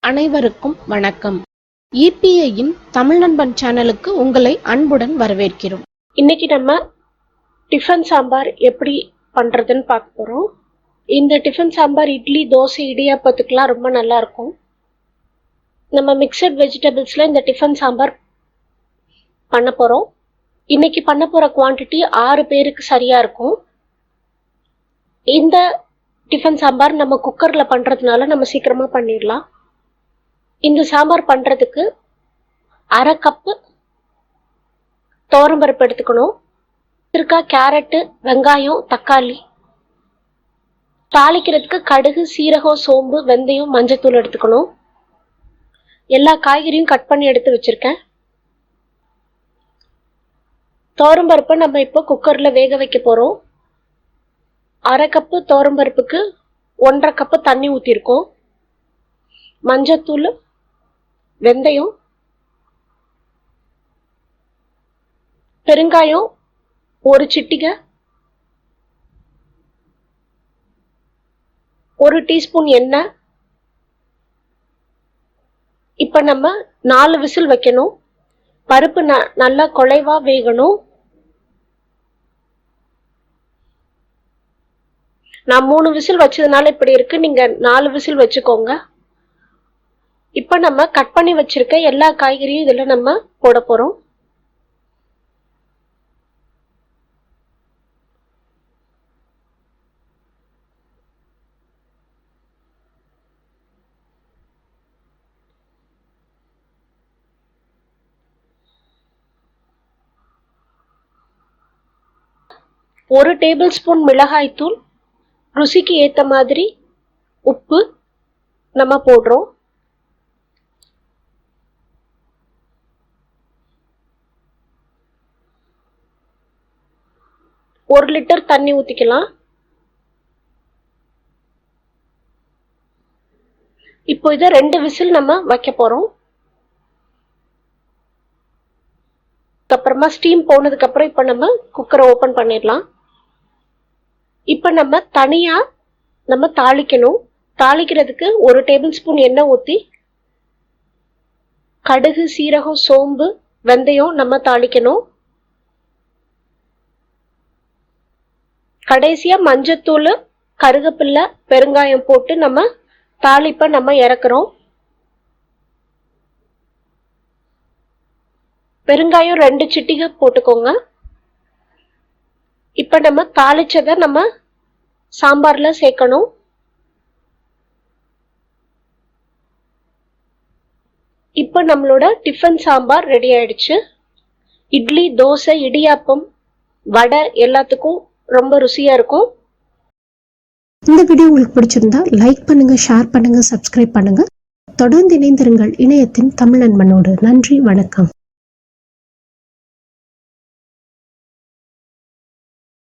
அனைவருக்கும் வணக்கம். EPIயின் தமிழ் நண்பன் சேனலுக்கு உங்களை அன்புடன் வரவேற்கிறோம். இன்னைக்கு நம்ம டிஃபன் சாம்பார் எப்படி பண்றதுன்னு பார்க்க போறோம். இந்த டிஃபன் சாம்பார் இட்லி, தோசை, இடியாப்பத்துக்குலாம் ரொம்ப நல்லா இருக்கும். நம்ம மிக்சட் வெஜிடபிள்ஸ்ல இந்த டிஃபன் சாம்பார் பண்ண போறோம். இன்னைக்கு பண்ண போற குவான்டிட்டி 6 பேருக்கு சரியா இருக்கும். இந்த டிஃபன் சாம்பார் நம்ம குக்கர்ல பண்றதுனால நம்ம சீக்கிரமா பண்ணிடலாம். இந்த சாம்பார் பண்றதுக்கு 1/2 கப்பு துவரம்பருப்பு எடுத்துக்கணும். கேரட்டு, வெங்காயம், தக்காளி. தாளிக்கிறதுக்கு கடுகு, சீரகம், சோம்பு, வெந்தயம், மஞ்சத்தூள் எடுத்துக்கணும். எல்லா காய்கறியும் கட் பண்ணி எடுத்து வச்சிருக்கேன். துவரம்பருப்பை நம்ம இப்போ குக்கர்ல வேக வைக்க போறோம். 1/2 கப்பு துவரம்பருப்புக்கு 1/2 கப்பு தண்ணி ஊற்றிருக்கோம். மஞ்சத்தூள், வெந்தயம், பெருங்காயம் 1 சிட்டிகை, 1 டீஸ்பூன் எண்ணெய். இப்ப நம்ம 4 விசில் வைக்கணும். பருப்பு நல்லா குழைவா வேகணும். நான் 3 விசில் வச்சதுனால இப்படி இருக்கு. நீங்க 4 விசில் வச்சுக்கோங்க. இப்ப நம்ம கட் பண்ணி வச்சிருக்க எல்லா காய்கறியும் இதுல நம்ம போட போறோம். ஒரு டேபிள் ஸ்பூன் மிளகாய் தூள், ருசிக்கு ஏத்த மாதிரி உப்பு நம்ம போடுறோம். ஒரு லிட்டர் தண்ணி ஊத்திக்கலாம். இப்போ இதை 2 விசில் நம்ம வைக்க போறோம். அப்புறமா ஸ்டீம் போனதுக்கு அப்புறம் இப்ப நம்ம குக்கரை ஓபன் பண்ணிடலாம். இப்ப நம்ம தனியா நம்ம தாளிக்கணும். தாளிக்கிறதுக்கு 1 டேபிள் ஸ்பூன் எண்ணெய் ஊத்தி கடுகு, சீரகம், சோம்பு, வெந்தயம் நம்ம தாளிக்கணும். கடைசியா மஞ்சத்தூள், கருவேப்பிலை, பெருங்காயம் போட்டு நம்ம தாளிப்பை நம்ம இறக்குறோம். பெருங்காயம் 2 சிட்டிகை போட்டுக்கோங்க. இப்ப நம்ம தாளிச்சதை நம்ம சாம்பார்ல சேர்க்கணும். இப்ப நம்மளோட டிஃபன் சாம்பார் ரெடி ஆயிடுச்சு. இட்லி, தோசை, இடியாப்பம், வடை எல்லாத்துக்கும் ரொம்ப ருசியா இருக்கும். இந்த வீடியோ உங்களுக்கு பிடிச்சிருந்தா லைக் பண்ணுங்க, ஷேர் பண்ணுங்க, சப்ஸ்கிரைப் பண்ணுங்க. தொடர்ந்து இணைந்திருங்கள் இணையத்தின் தமிழ் நண்பனோடு. நன்றி, வணக்கம்.